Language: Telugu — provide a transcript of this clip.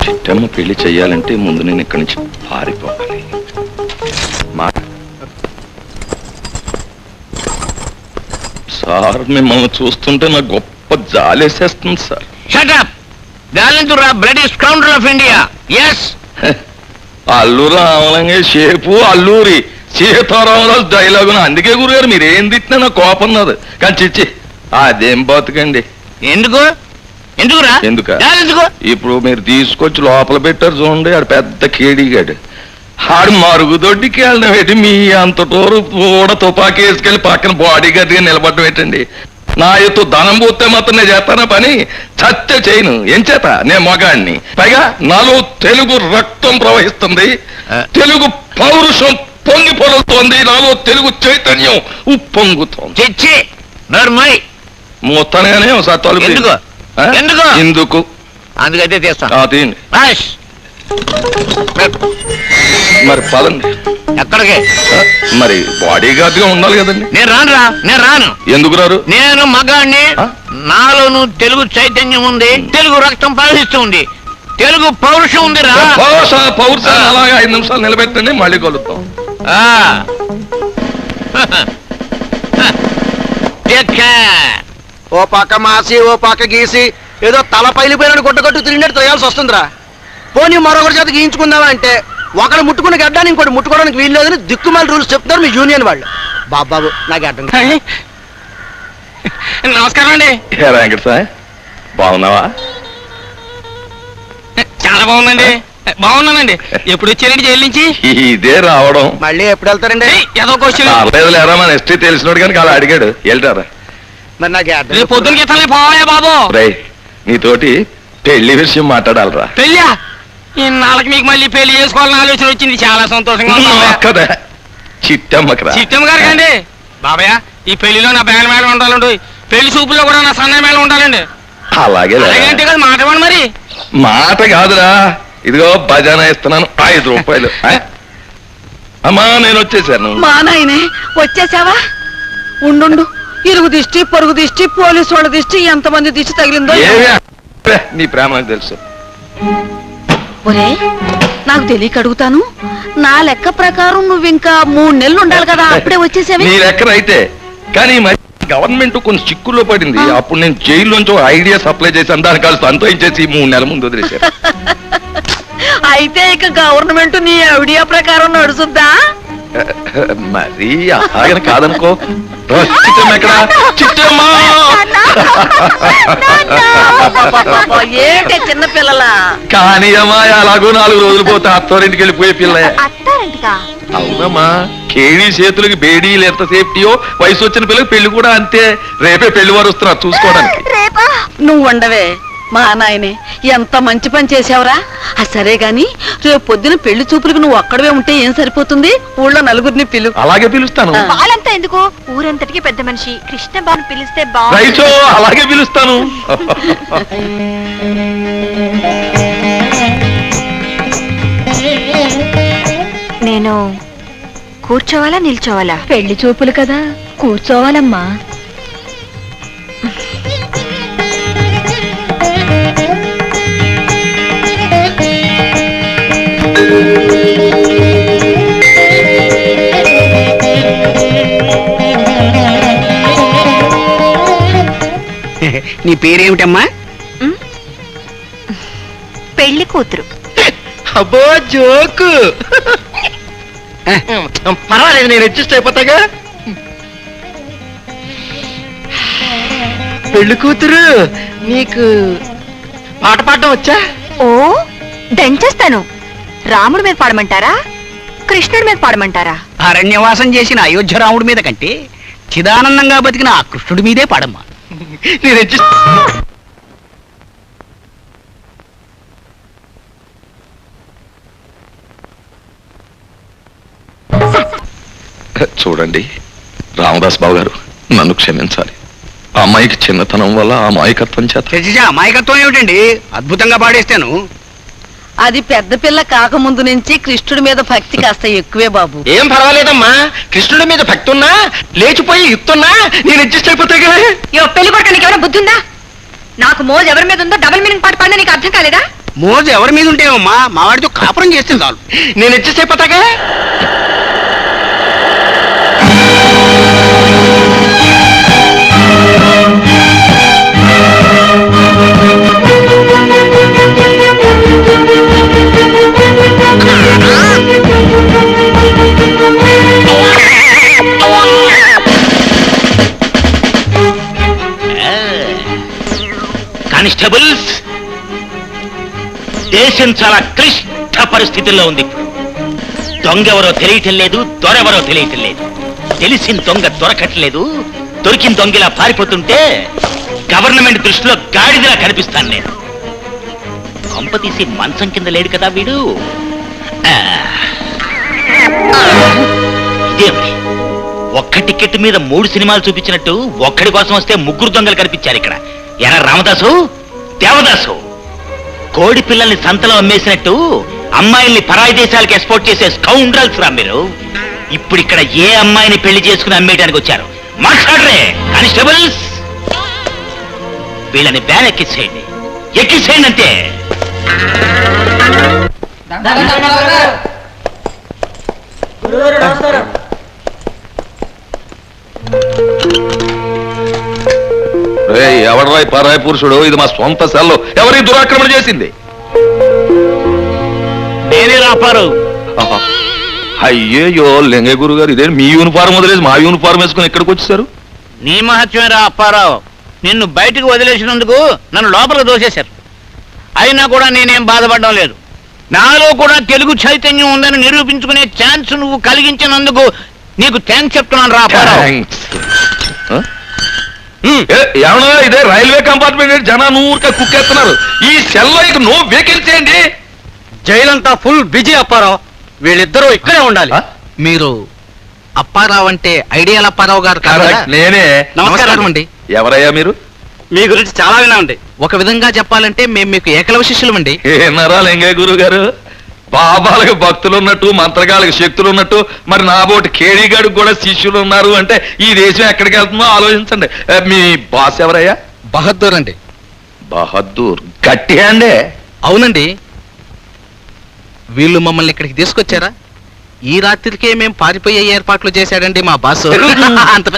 చిట్టమ్మ పెళ్లి చెయ్యాలంటే ముందు నేను ఇక్కడి నుంచి పారిపోవాలి. సార్ మిమ్మల్ని చూస్తుంటే నాకు గొప్ప జాలేసేస్తుంది సార్. అల్లూరు రామలంగే షేపు అల్లూరి సీతారామరాజు డైలాగు. అందుకే గురుగారు మీరేం తిట్టినా నాకు కోపం నాదు. కానీ చిచ్చి అదేం బతుకండి. ఎందుకు ఎందుక ఇప్పుడు మీరు తీసుకొచ్చి లోపల పెట్టారు చూడండి, ఆడు పెద్ద కేడిగాడు. ఆడు మరుగుదొడ్డికి వెళ్ళడం ఏంటి, మీ అంత టోరు కూడా తుపాకీ వేసుకెళ్ళి పక్కన బాడీ గార్డ్గా నిలబడడం ఏంటండి. నా ఎత్తు ధనం పోతే మాత్రం నేను చేస్తానా పని, చచ్చ చేయను. ఏం చేత నేను మగాడిని, పైగా నాలో తెలుగు రక్తం ప్రవహిస్తుంది, తెలుగు పౌరుషం పొంగి పొరులుతోంది, నాలో తెలుగు చైతన్యం ఉప్పొంగుతోంది. మొత్తానిగానే ఒకసారి తలుపు ఎందుకు అందుకైతే తీస్తాను. తీయండి మరి పదండి. ఎక్కడికి? మరి బాడీ గార్డ్ గా ఉండాలి కదండి. నేను రాను. ఎందుకు రారు? నేను మగాడిని, నాలోను తెలుగు చైతన్యం ఉంది, తెలుగు రక్తం ప్రవహిస్తూ ఉంది, తెలుగు పౌరుషం ఉంది. పౌరుషం అలాగే 5 నిమిషాలు నిలబెట్టండి, మళ్ళీ కలుద్దాం. ఓ పక్క మాసి ఓ పక్క గీసి ఏదో తల పైలిపోయిన గుట్టగట్టు తిరిగినట్టు తోయాల్సి వస్తుందిరా. పోనీ మరొకరి చేత గీయించుకుందామా అంటే ఒకరు ముట్టుకున్న గడ్డాన్ని ఇంకోటి ముట్టుకోవడానికి వీలు లేదని దిక్కుమాల రూల్స్ చెప్తున్నారు మీ యూనియన్ వాళ్ళు. బాబు నాకు అర్థం. నమస్కారం అండి. వెంకట సార్ బాగున్నావా? చాలా బాగుందండి. బాగున్నానండి. ఎప్పుడు వచ్చారండి జైలు నుంచి? ఇదే రావడం. మళ్ళీ ఎప్పుడు వెళ్తారండి? ఏదో క్వశ్చన్ లేరా, మన హిస్టరీ తెలిసినోడు కానీ అలా అడిగాడు. వెళ్తారా? మరి నాకు పొద్దునకి ఎత్తాలే పోవాయా బాబు. రై నీతోటి పెళ్లి విషయం మాట్లాడాలరా. పెళ్ళా? ఇన్నాళ్ళకి మీకు మళ్ళీ పెళ్లి చేసుకోవాలని ఆలోచన వచ్చింది. చాలా సంతోషంగా కదా. చిట్టమ్మకరా? చిట్టమ్మ గారు కండి. బాబయ్య ఈ పెళ్లిలో నా బ్యాండ్ మేళం ఉండాలండి, పెళ్లి చూపుల్లో కూడా నా సన్న మేళం ఉండాలండి. అలాగే అంటే కదా మాట ఇవ్వండి. మరి మాట కాదురా, ఇదిగో భజన ఇస్తున్నాను 5 రూపాయలు. అమ్మా నేను వచ్చేసాను. మా నాయనే వచ్చేసావా? ఉండు, ఇరుగు దిష్టి పొరుగు దిష్టి పోలీసు వాళ్ళ దిష్టి ఎంతమంది దిష్టి తగిలిందో. నీ ప్రేమ నాకు తెలుసు. ఒరే నాకు తెలియక అడుగుతాను, నా లెక్క ప్రకారం నువ్వు ఇంకా 3 నెలలు ఉండాలి కదా, అప్పుడే వచ్చేసావి. నీ లెక్క అయితే, కానీ గవర్నమెంట్ కొన్ని చిక్కుల్లో పడింది. అప్పుడు నేను జైల్లోంచి ఐడియా సప్లై చేశాను, దాని కాదు సంతోషించేసి 3 నెలల ముందు వదిలేశారు. అయితే ఇక గవర్నమెంట్ నీ ఐడియా ప్రకారం నడుచుద్దా? మరి అలాగని కాదనుకో. ఏంటే చిన్న పిల్లల కానీ అమ్మా అలాగో 4 రోజులు పోతే అత్తారింటికి వెళ్ళిపోయే పిల్ల. అవునమ్మా, కేడీ చేతులకి బేడీలు ఎంత సేఫ్టీయో వయసు వచ్చిన పిల్లకి పెళ్లి కూడా అంతే. రేపే పెళ్లి వారు వస్తున్నారు చూసుకోవడానికి. నువ్వు ఉండవే మా నాయనే, ఎంత మంచి పని చేసావురా. సరే గాని రేపు పొద్దున పెళ్లి చూపులకు నువ్వు ఒక్కడవే ఉంటే ఏం సరిపోతుంది, ఊళ్ళో నలుగురిని పిలు. అలాగే పిలుస్తాను. వాళ్ళంతా ఎందుకు, ఊరంతటికి పెద్ద మనిషి కృష్ణబాబుని పిలిస్తే రైచో అలాగే పిలుస్తాను. నేను కూర్చోవాలా నిల్చోవాలా? పెళ్లి చూపులు కదా, కూర్చోవాలమ్మా. నీ పేరేమిటమ్మా? పెళ్లి కూతురు. అబ్బో జోకు. పర్వాలేదు, నేను అడ్జస్ట్ అయిపోతాగా. పెళ్లి కూతురు నీకు పాట పాడడం వచ్చా? ఓ దంచేస్తాను. రాముడి మీద పాడమంటారా, కృష్ణుడి మీద పాడమంటారా? అరణ్యవాసం చేసిన అయోధ్య రాముడి మీద కంటే చిదానందంగా బతికిన ఆ కృష్ణుడి మీదే పాడమ్మా. నేను చూడండి రామదాస్ బాబు గారు, నన్ను క్షమించాలి. ఆ అమ్మాయికి చిన్నతనం వల్ల ఆ అమాయకత్వం చేత. అమాయకత్వం ఏమిటండి, అద్భుతంగా పాడేస్తాను. అది పెద్ద పిల్ల కాకముందు నుంచి కృష్ణుడి మీద భక్తి కాస్త ఎక్కువే బాబు. ఏం పర్వాలేదమ్మా, కృష్ణుడి మీద భక్తి ఉన్నా లేచిపోయి ఇస్తున్నా నేను అడ్జస్ట్ అయిపోతాగా. పెళ్లి కొట్టడానికి ఎవరైనా బుద్ధి ఉందా? నాకు మోజు ఎవరి మీద ఉందో డబుల్ మీనింగ్ పాట పాడినా నీకు అర్థం కాలేదా? మోజు ఎవరి మీద ఉంటేమమ్మా మా వాడితో కాపురం చేస్తే చాలు. నేను ఇచ్చేసేపతాగా. కానిస్టేబుల్స్, దేశం చాలా క్లిష్ట పరిస్థితుల్లో ఉంది. దొంగెవరో తెలియటం లేదు, దొరెవరో తెలియటం లేదు. తెలిసిన దొంగ దొరకట్లేదు, దొరికిన దొంగలా పారిపోతుంటే గవర్నమెంట్ దృష్టిలో గాడిదలా కనిపిస్తాను నేను. కొంప తీసి మంచం కింద లేడు కదా వీడు. ఇదేమిటి, ఒక్క టికెట్ మీద 3 సినిమాలు చూపించినట్టు ఒక్కడి కోసం వస్తే 3 దొంగలు కనిపించారు ఇక్కడ. ఎరా రామదాసు, దేవదాసు, కోడి పిల్లల్ని సంతలో అమ్మేసినట్టు అమ్మాయిల్ని పరాయి దేశాలకు ఎక్స్పోర్ట్ చేసే స్కౌండ్రల్స్ రా మీరు. ఇప్పుడు ఇక్కడ ఏ అమ్మాయిని పెళ్లి చేసుకుని అమ్మేయడానికి వచ్చారు? మాట్లాడరే కానిస్టేబుల్స్. వీళ్ళని బ్యాన్ ఎక్కించేయండి, ఎక్కించేయండి అంతే. ఎవడరా పరాయి పురుషుడు? ఇది మా సొంత సెల్లో. ఎవరి దురాక్రమణ చేసింది? నేనే రాపారు. అయ్యేయో లింగయ్య గురు గారు, ఇదే మీ యూనిఫారం వదిలేసి మా యూనిఫారం వేసుకుని ఎక్కడికి వచ్చేసారు? నీ మహత్యమేరా అప్పారావు. నిన్ను బయటకు వదిలేసినందుకు నన్ను లోపలికి దోసేశారు. అయినా కూడా నేనేం బాధపడడం లేదు. నాలో కూడా తెలుగు చైతన్యం ఉందని నిరూపించుకునే ఛాన్స్ నువ్వు కలిగించినందుకు నీకు థ్యాంక్స్ చెప్తున్నాను రా అప్పారావు. ఏమన్నా ఇదే రైల్వే కంపార్ట్మెంట్ జనాన్ని ఊరికే కుక్కేస్తున్నారు. ఈ సెల్లో ఇక నో వేకెన్సీ అండి. జైలంతా ఫుల్ బిజీ అప్పారావు. వీళ్ళిద్దరూ ఇక్కడే ఉండాలి. మీరు అప్పారావు అంటే ఐడియల్ అప్పారావు గారు కాదా? నేనే. నమస్కారం అండి. ఎవరయ్యా మీరు? మీ గురించి చాలా విన్నామండి. ఒక విధంగా చెప్పాలంటే మేము మీకు ఏకలవ శిష్యులమండి. ఏనారా లింగయ్య గురు గారు, బాబాలకు భక్తులు ఉన్నట్టు మంత్రగాళ్ళకి శక్తులు ఉన్నట్టు మరి నాబోటి కేడీగాడికి కూడా శిష్యులు ఉన్నారు అంటే ఈ దేశం ఎక్కడికి వెళ్తుందో ఆలోచించండి. మీ బాస్ ఎవరయ్యా? బహద్దూర్ అండి. బహద్దూర్ గట్టి అండి. అవునండి. వీళ్ళు మమ్మల్ని ఇక్కడికి తీసుకొచ్చారా? ఈ రాత్రికే మేము పారిపోయే ఏర్పాట్లు చేశాడండి మా బాసు. అంత